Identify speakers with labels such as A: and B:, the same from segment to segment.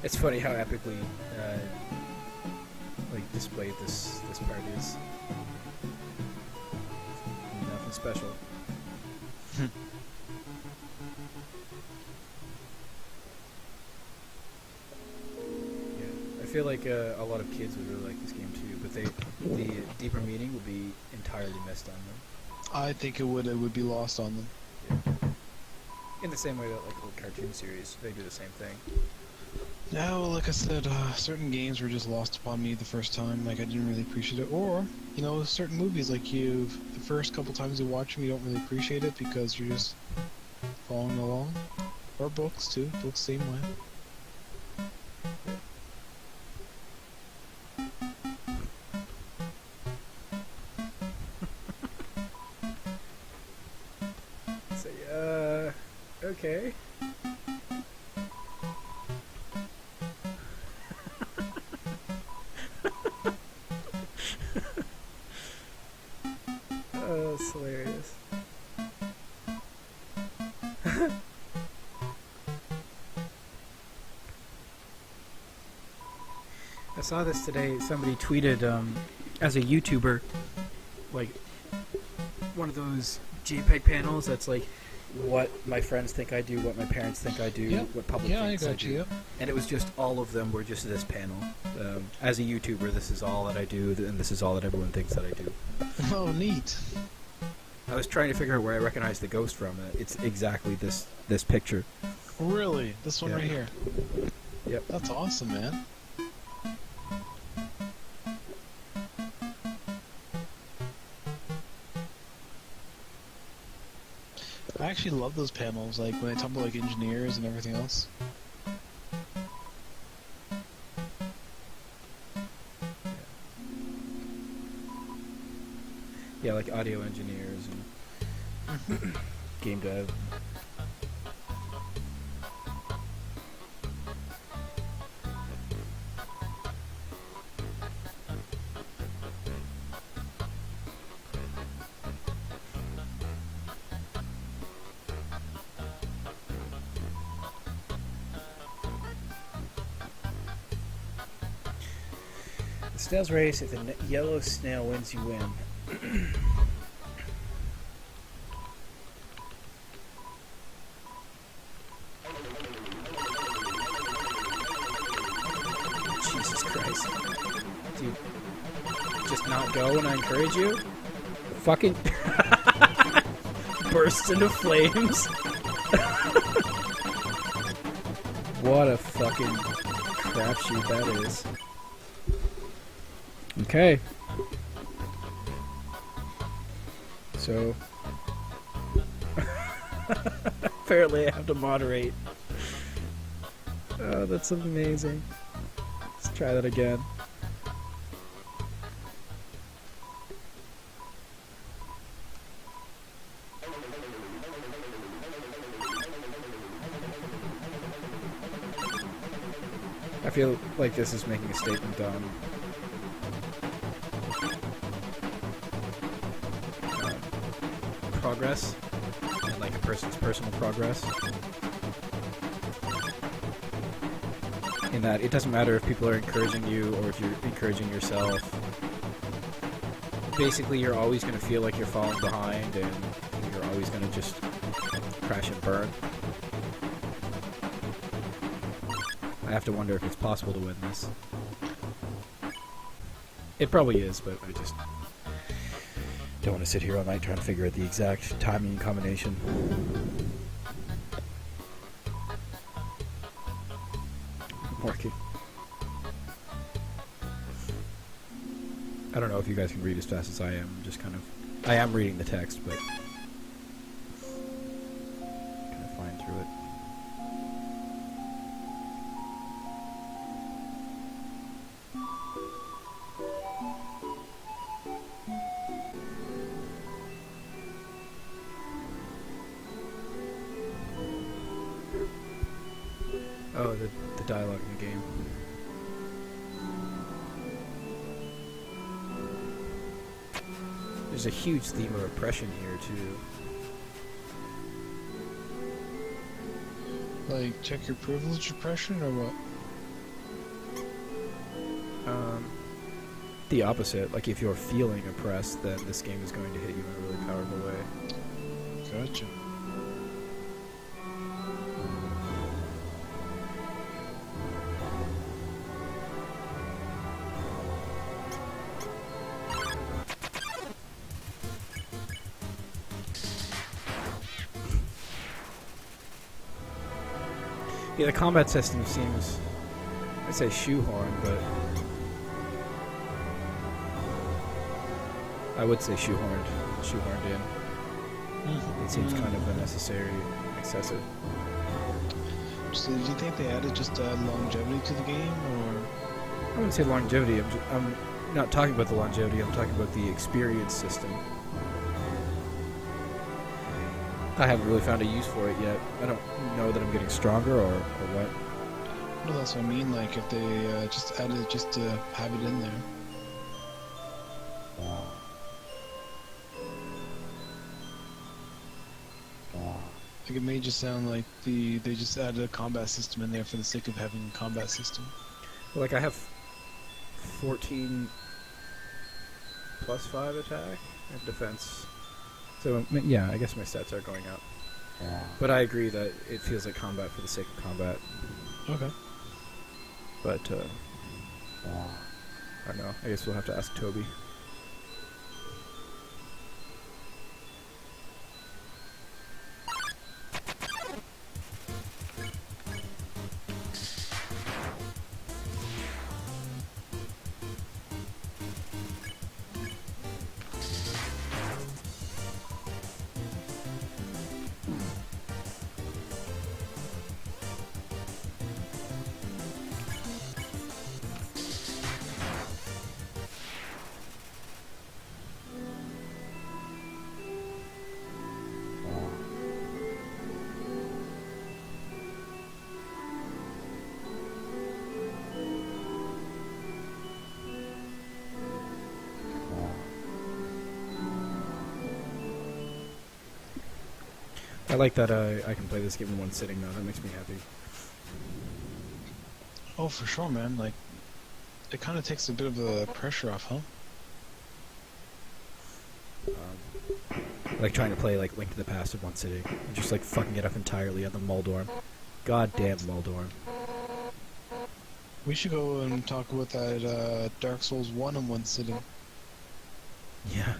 A: It's funny how epically displayed this part is. Nothing special. Yeah, I feel like a lot of kids would really like this game too, but the deeper meaning would be entirely missed on them.
B: I think it would be lost on them.
A: Yeah. In the same way that like old cartoon series, they do the same thing.
B: Yeah, well, like I said, certain games were just lost upon me the first time. Like I didn't really appreciate it, or certain movies like the first couple times you watch them, you don't really appreciate it because you're just following along. Or books too, books same way.
A: So okay. Oh, that's hilarious. I saw this today. Somebody tweeted, as a YouTuber, like, one of those JPEG panels that's like, what my friends think I do, what my parents think I do,
B: Yep.
A: what public
B: Yeah, I
A: thinks I
B: got
A: do.
B: you. Yep.
A: And it was just, all of them were just this panel. As a YouTuber, this is all that I do, and this is all that everyone thinks that I do.
B: Oh, neat.
A: I was trying to figure out where I recognize the ghost from. It's exactly this picture.
B: Really? This one
A: Yeah.
B: right here.
A: Yep.
B: That's awesome, man. I actually love those panels, like when I talk about like engineers and everything else.
A: Yeah, like audio engineers and game dev. The snail's race, if the yellow snail wins, you win. Jesus Christ. Dude, just not go when I encourage you? Fucking burst into flames. What a fucking crapshoot that is. Okay. So apparently I have to moderate. Oh, that's amazing. Let's try that again. I feel like this is making a statement on progress and like a person's personal progress. In that it doesn't matter if people are encouraging you or if you're encouraging yourself. Basically, you're always going to feel like you're falling behind and you're always going to just crash and burn. I have to wonder if it's possible to win this. It probably is, but I just don't want to sit here all night trying to figure out the exact timing and combination. Working. I don't know if you guys can read as fast as I am. I'm just kind of... I am reading the text, but... kind of flying through it. Oh, the dialogue in the game. There's a huge theme of oppression here, too.
B: Like, check your privilege oppression or what?
A: the opposite. Like if you're feeling oppressed, then this game is going to hit you in a really powerful way.
B: Gotcha.
A: Yeah, the combat system seems, I'd say shoehorned, but I would say shoehorned in. It seems kind of unnecessary, excessive.
B: So, do you think they added just longevity to the game, or?
A: I wouldn't say longevity. I'm not talking about the longevity. I'm talking about the experience system. I haven't really found a use for it yet. I don't know that I'm getting stronger or what.
B: No, that's what I mean. Like if they just added it just to have it in there. Like it may just sound like they just added a combat system in there for the sake of having a combat system.
A: Well, like I have 14 plus 5 attack and defense. So yeah, I guess my stats are going up. But I agree that it feels like combat for the sake of combat.
B: Okay.
A: But I don't know. I guess we'll have to ask Toby. I like that I can play this game in one sitting though. That makes me happy.
B: Oh, for sure, man. Like it kind of takes a bit of the pressure off, huh?
A: Like trying to play like Link to the Past in one sitting and just like fucking it up entirely on the Muldorm. Goddamn Muldorm.
B: We should go and talk about that Dark Souls 1 in one sitting.
A: Yeah.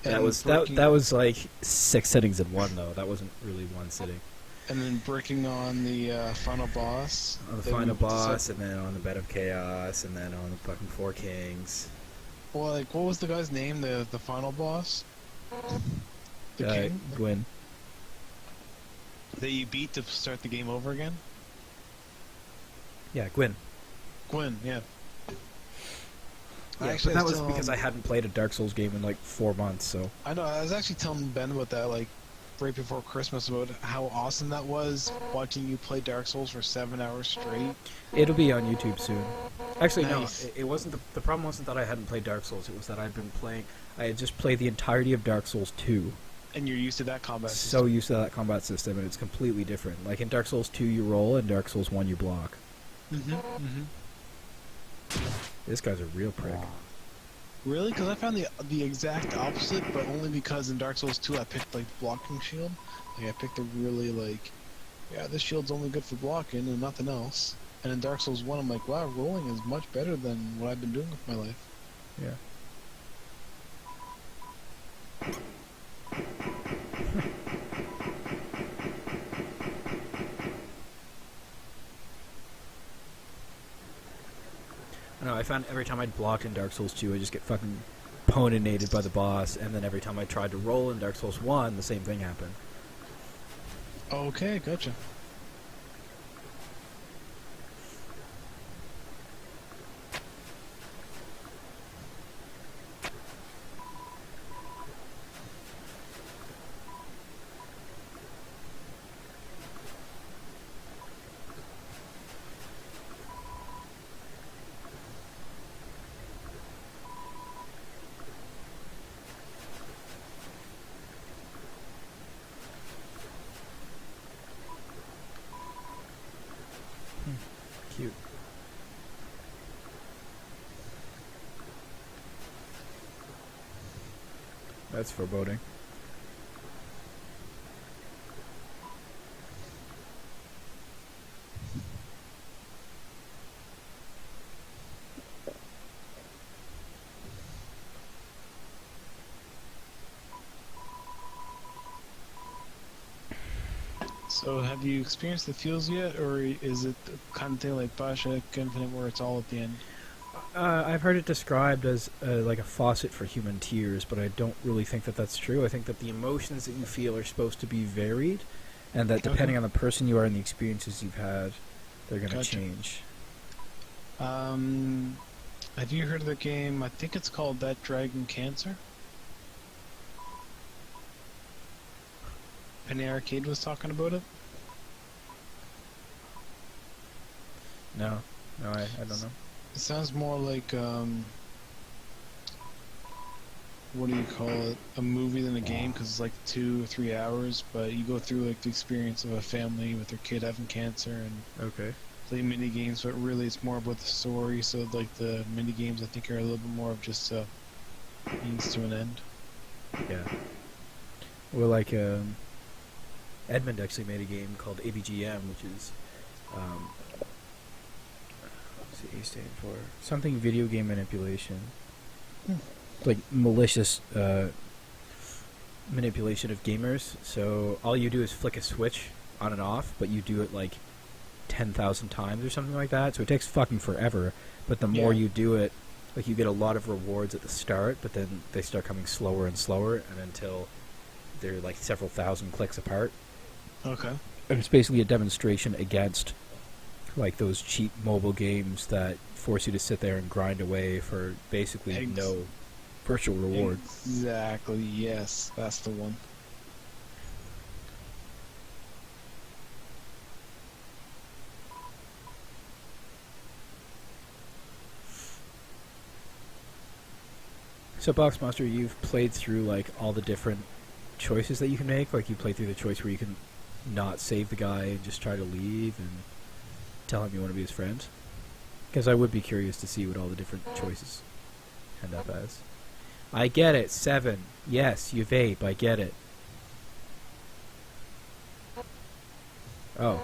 B: And
A: That was
B: breaking-
A: that was like 6 sittings in one though. That wasn't really one sitting.
B: And then breaking on the final boss.
A: On the
B: Then
A: final
B: with the
A: boss, and then on the Bed of Chaos, and then on the fucking Four Kings.
B: Well, like, what was the guy's name? The final boss. The king
A: Gwyn.
B: that you beat to start the game over again.
A: Yeah, Gwyn.
B: Gwyn, yeah.
A: Yeah, but that was because I hadn't played a Dark Souls game in like 4 months, so...
B: I know. I was actually telling Ben about that, like, right before Christmas, about how awesome that was, watching you play Dark Souls for 7 hours straight.
A: It'll be on YouTube soon. Actually,
B: Nice.
A: no, it wasn't. The problem wasn't that I hadn't played Dark Souls. It was that I'd been playing. I had just played the entirety of Dark Souls 2.
B: And you're used to that combat
A: So
B: system.
A: used to that combat system, and it's completely different. Like in Dark Souls 2, you roll, and Dark Souls 1, you block. This guy's a real prick.
B: Really? Because I found the exact opposite, but only because in Dark Souls 2 I picked, like, blocking shield. Like, I picked a really, like, yeah, this shield's only good for blocking and nothing else. And in Dark Souls 1, I'm like, wow, rolling is much better than what I've been doing with my life.
A: Yeah. I know, I found every time I'd blocked in Dark Souls 2, I just get fucking poninated by the boss, and then every time I tried to roll in Dark Souls 1, the same thing happened.
B: Okay, gotcha.
A: Cute. That's foreboding.
B: So, have you experienced the feels yet, or is it the kind of thing like Bioshock Infinite where it's all at the end?
A: I've heard it described as like a faucet for human tears, but I don't really think that that's true. I think that the emotions that you feel are supposed to be varied, and that depending on the person you are and the experiences you've had, they're going to
B: Gotcha.
A: change.
B: Have you heard of the game? I think it's called That Dragon Cancer. Penny Arcade was talking about it.
A: No, I don't know.
B: It sounds more like what do you call it? A movie than a game, because it's like 2 or 3 hours. But you go through like the experience of a family with their kid having cancer and
A: Okay.
B: play mini games. But really, it's more about the story. So like the mini games, I think are a little bit more of just a means to an end.
A: Yeah. Well, like Edmund actually made a game called ABGM, which is what's the A stand for? Something video game manipulation. Like malicious manipulation of gamers. So all you do is flick a switch on and off, but you do it like 10,000 times or something like that. So it takes fucking forever. But the more you do it, like you get a lot of rewards at the start, but then they start coming slower and slower, and until they're like several thousand clicks apart.
B: Okay.
A: And it's basically a demonstration against like those cheap mobile games that force you to sit there and grind away for basically no virtual reward.
B: Exactly. Yes, that's the one.
A: So Boxmaster, you've played through like all the different choices that you can make. Like you played through the choice where you can not save the guy and just try to leave and tell him you want to be his friend. Because I would be curious to see what all the different choices end up as. I get it. 7. Yes, you vape. I get it. Oh.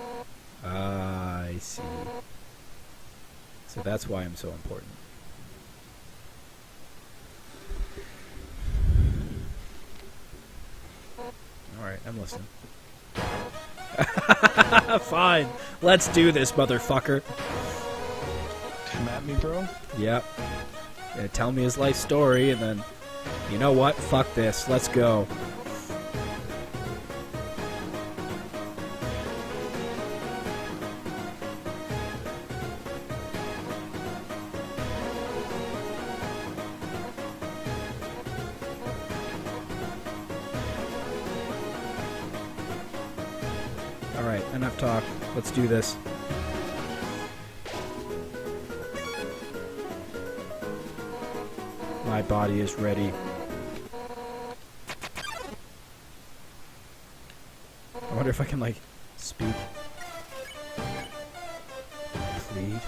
A: I see. So that's why I'm so important. Alright, I'm listening. Fine. Let's do this, motherfucker.
B: Come at me, bro.
A: Yep. Yeah, tell me his life story, and then, you know what? Fuck this. Let's go. Alright, enough talk. Let's do this. My body is ready. I wonder if I can, like, speak. Plead.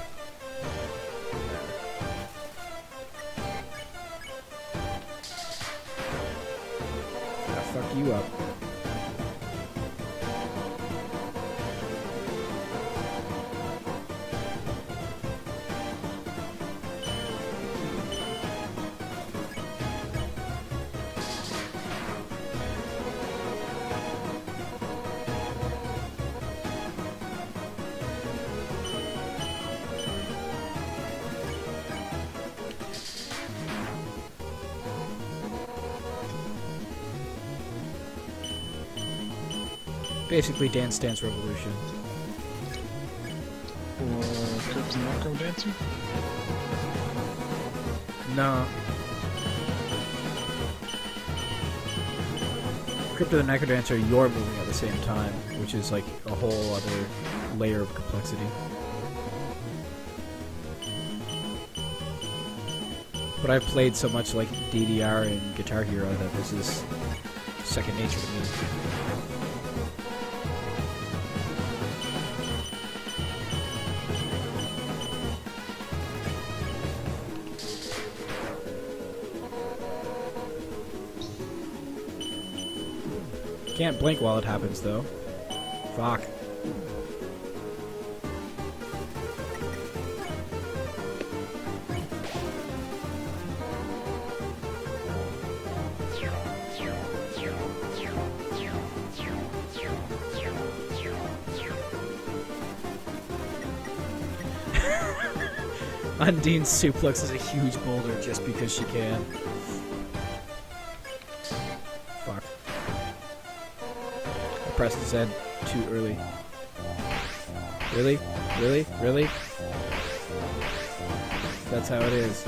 A: I'll fuck you up. Basically, Dance Dance Revolution.
B: Or Crypt and Necro Dancer?
A: No. Crypt of the Necrodancer, you're moving at the same time, which is like a whole other layer of complexity. But I've played so much like DDR and Guitar Hero that this is second nature to me. can't blink while it happens, though. Fuck. Undine suplexes a huge boulder just because she can. Fuck. I pressed Z too early. Really? Really? Really? That's how it is.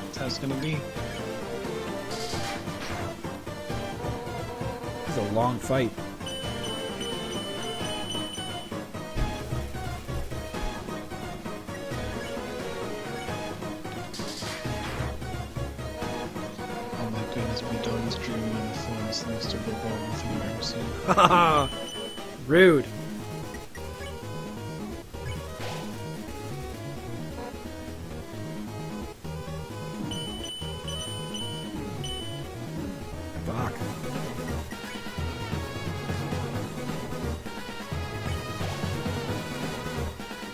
B: That's how it's gonna be.
A: It's a long fight.
B: Oh my goodness, my dog is dreaming on the phone. This thing's to go wrong with him ever seen.
A: Haha! Rude. Fuck.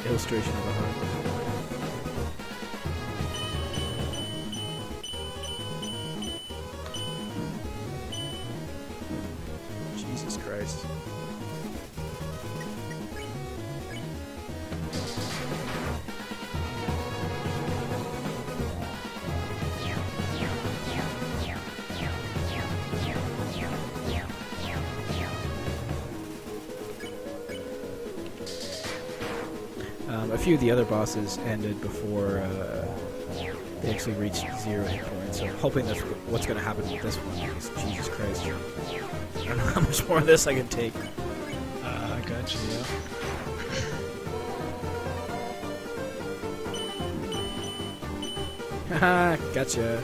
A: Illustration of a heart. Jesus Christ. A few of the other bosses ended before they actually reached 0 hit points, so I'm hoping that's what's going to happen with this one, because Jesus Christ. I don't know how much more of this I can take.
B: I got you, yeah.
A: Haha, gotcha.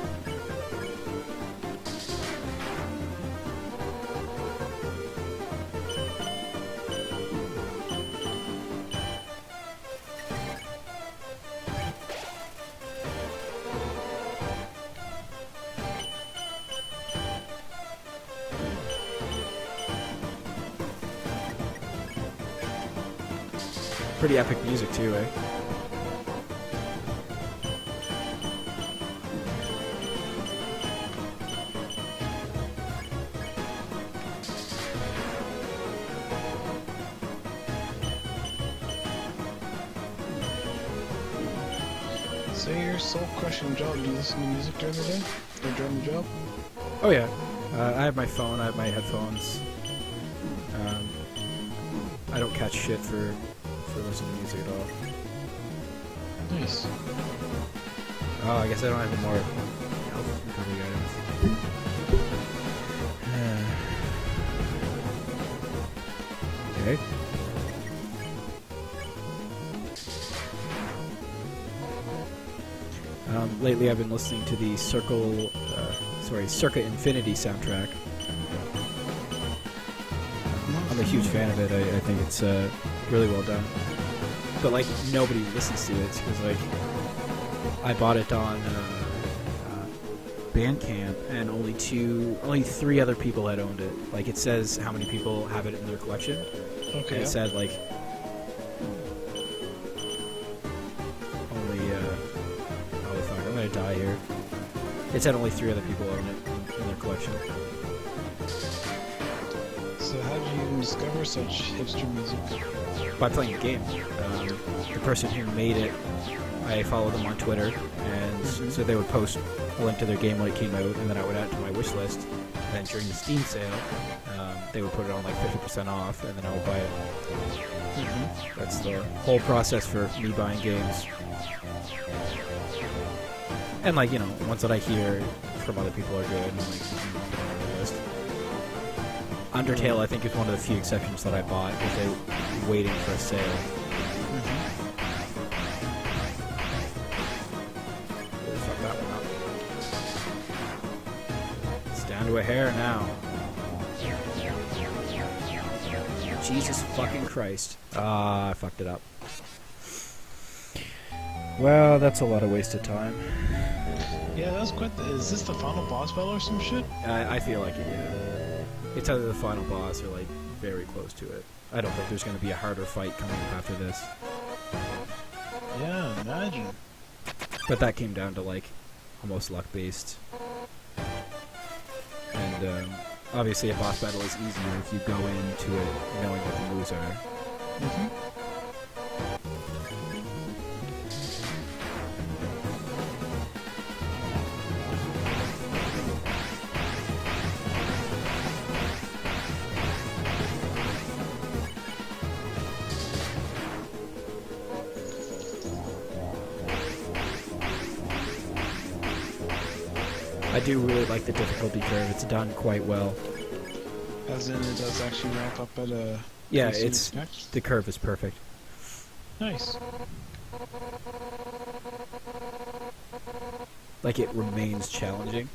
A: Pretty epic music too, eh?
B: So your soul-crushing job, do you listen to music during the day? Or during the job?
A: Oh yeah. I have my phone, I have my headphones. I don't catch shit for listening to music at all.
B: Nice.
A: Oh, I guess I don't have any more health recovery items. Okay. Lately I've been listening to the Circa Infinity soundtrack. I'm a huge fan of it. I think it's really well done. But like nobody listens to it because like I bought it on Bandcamp and only 3 other people had owned it. Like it says how many people have it in their collection.
B: Okay.
A: And it said like only oh fuck, I'm gonna die here. It said only 3 other people own it in their collection.
B: So how did you even discover such hipster music?
A: By playing the game. The person who made it, I followed them on Twitter, and so they would post a link to their game when it came out, and then I would add it to my wish list. And then during the Steam sale, they would put it on like 50% off, and then I would buy it. That's the whole process for me buying games. And like, you know, ones that I hear from other people are good, and like, put it on the list. Undertale, I think, is one of the few exceptions that I bought because they waiting for a sale. Really fucked that one up. It's down to a hair now. Jesus fucking Christ. Ah, I fucked it up. Well, that's a lot of wasted time.
B: Yeah, that was quite. Is this the final boss battle or some shit?
A: I feel like it, yeah. It's either the final boss or like very close to it. I don't think there's going to be a harder fight coming up after this.
B: Yeah, imagine.
A: But that came down to like almost luck based. And obviously a boss battle is easier if you go into it knowing what the moves are. I do really like the difficulty curve. It's done quite well.
B: As in, it does actually ramp up at a...
A: Yeah,
B: pace you
A: it's
B: expect?
A: the curve is perfect.
B: Nice.
A: Like it remains challenging.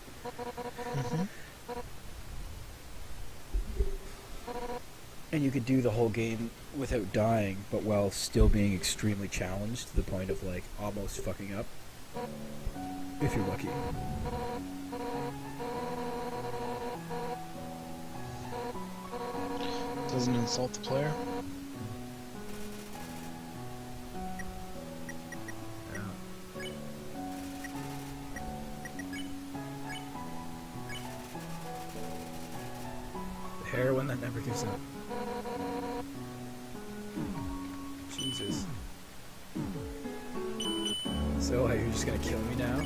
A: And you could do the whole game without dying, but while still being extremely challenged to the point of like almost fucking up. If you're lucky.
B: Doesn't insult the player.
A: The heroin that never gives up. Jesus. So, you're just gonna kill me now?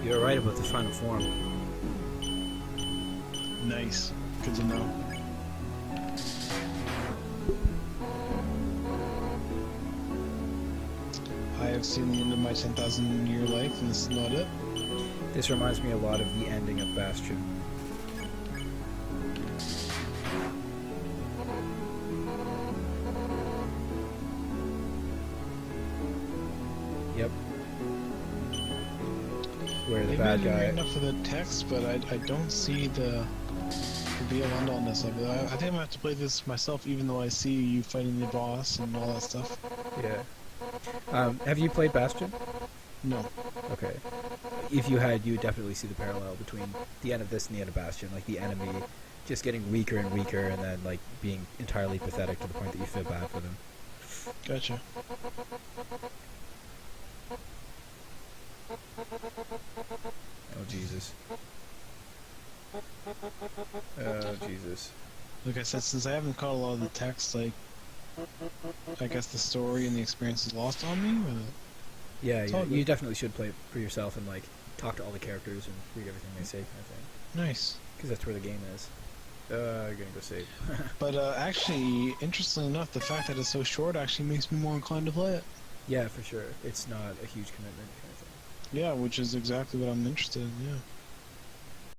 A: You're right about the final form.
B: Nice. Good to know. I have seen the end of my 10,000 year life, and this is not it.
A: This reminds me a lot of the ending of Bastion. Yep. Where the
B: Maybe
A: bad
B: I didn't read
A: guy...
B: enough of the text, but I don't see the be a end on this. I think I'm gonna have to play this myself, even though I see you fighting the boss and all that stuff.
A: Yeah. Have you played Bastion?
B: No.
A: Okay. If you had, you would definitely see the parallel between the end of this and the end of Bastion. Like, the enemy just getting weaker and weaker, and then, like, being entirely pathetic to the point that you feel bad for them.
B: Gotcha.
A: Oh, Jesus. Oh, Jesus.
B: Like I said, since I haven't caught a lot of the text, like, I guess the story and the experience is lost on me. But
A: Yeah,
B: It's
A: yeah.
B: all
A: You
B: good.
A: definitely should play it for yourself and, like, talk to all the characters and read everything they say, kind of thing.
B: nice.
A: Because that's where the game is. You're gonna go save.
B: But actually, interestingly enough, the fact that it's so short actually makes me more inclined to play it.
A: Yeah, for sure. It's not a huge commitment, kind of thing.
B: Yeah, which is exactly what I'm interested in. Yeah.